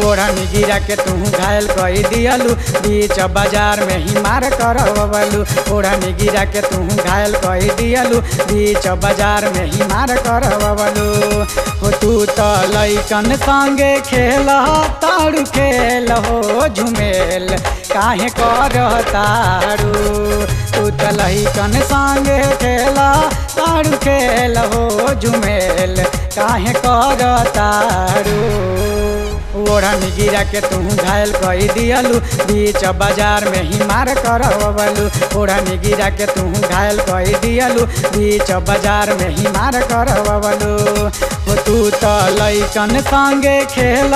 ओढ़नी गिरा के तू घायल कई दियलू, बीच बाजार में ही मार करवलू। ओढ़नी गिरा के तू घायल कई दियलू, बीच बाजार में ही मार करवलू। हो तू तो लइकन संगे खेल तारू खेल हो झुमेल काहे करतारू। तू तो लइकन संगे खेल तारू खेल हो झुमेल काहे करतारू। ओढ़नी गिरा के तू घायल कई दियलू, बीच बाजार में ही मार करवलू। ओढ़नी गिरा के तू घायल कई दियलू, बीच बाजार में ही मार करवलू। हो तू तो लइकन संगे खेल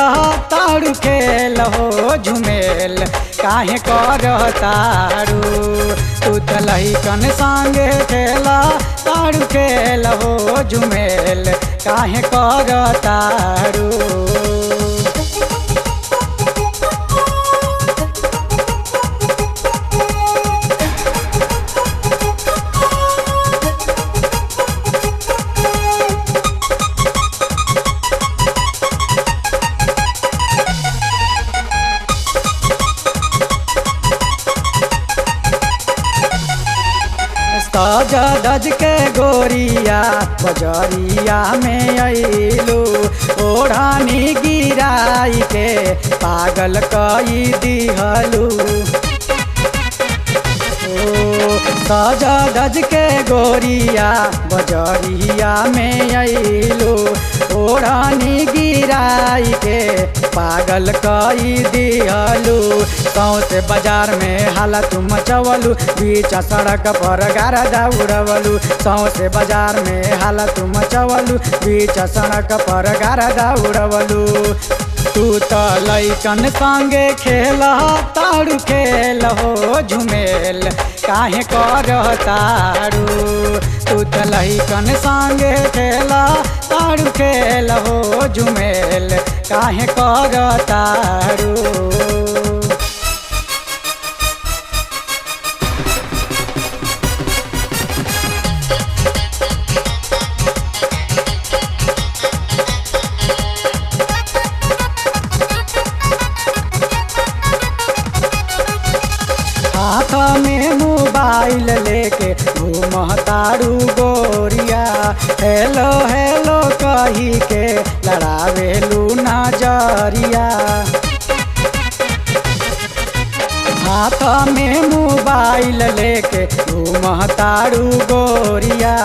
तारू खेल हो झुमेल काहे करतारू। तू तो लइकन संगे खेल तारू खेल हो झुमेल काहे करतारू। सज धज के गोरिया बजरिया में अइलू, ओढ़नी गिराई के पागल कई दिहलू। सज धज के गोरिया बजरिया में अइलू, ओढ़नी गिराई के पागल कई दिहलू। सौसे बाजार में हाला तुम मचवलू, बीच सड़क पर गारा दौड़वलू। सौसे बाजार में हाला तुम मचवलू, बीच सड़क पर गारा दौड़वलू। तू तो लइकन संगे खेल तारू खेल हो झुमेल काहे करतारू। तू तो लइकन संगे खेल तारू खेल हो झुमेल काहे करतारू। हाथ में मोबाइल लेके घूमतारू गोरिया, हेलो हेलो कही के लड़ावेलू नजरिया। हाथ में मोबाइल लेके घूमतारू गोरिया,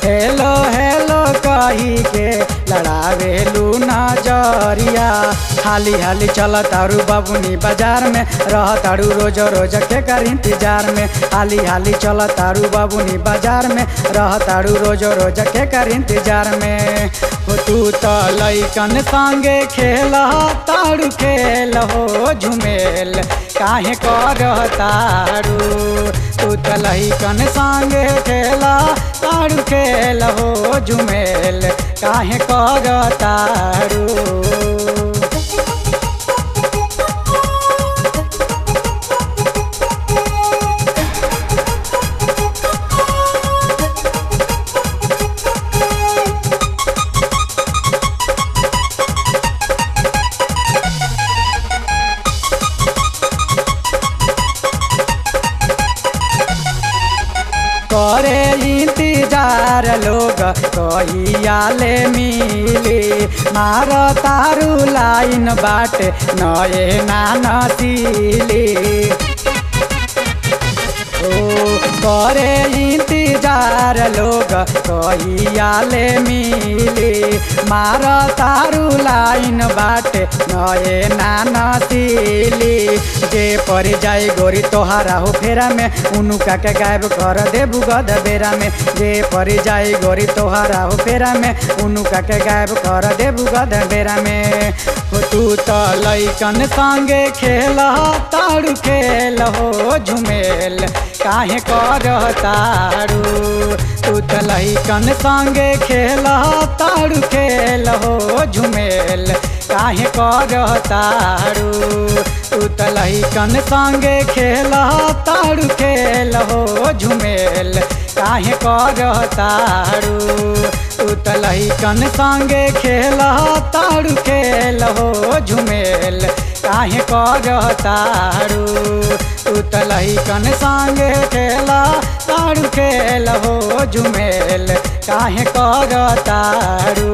हेलो हेलो कही के लड़ावेलू नजरिया। हाली हाली चल तारू बाबुनी बाजार में, रह तारू रोज रोज के कर इंतजार में। हाली हाली चल तारू बाबुनी बाजार में, रह तारू रोज रोज के कर इंतजार में। हो तू तो लइकन संगे खेल तारू खेल हो झुमेल काहे करतारू। तू तो लइकन संगे खेल तारू खेल हो झुमेल काहे करतारू। करे इंतजार लोग कहिया ले मिली, मार तारू लाइन बाटे नए नानसीली। करे इंतजार लोग कहिया ले मिली, मार तारू लाइन बाटे नए नानसीली। जे पर जाई गोरी तोहारा हो फेरा में, उनुका के गायब कर देबू गद बेरा में। जे पर जाई गोरी तोहारा हो फेरा में, उनुका के गायब कर देबू गद बेरा में। हो तू तो लइकन संगे खेल तारू खेल हो झुमेल काहे करतारू। तू तो लइकन संगे खेल तारू खेल हो झुमेल काहे करतारू। तू तो लइकन संगे खेल तारू खेल हो झुमेल काहे करतारू। तू तो लइकन संगे खेल तारू खेल हो झुमेल काहे करतारू तू त लइकन संगे खेला तारू खेल हो झुमेल काहे करतारू।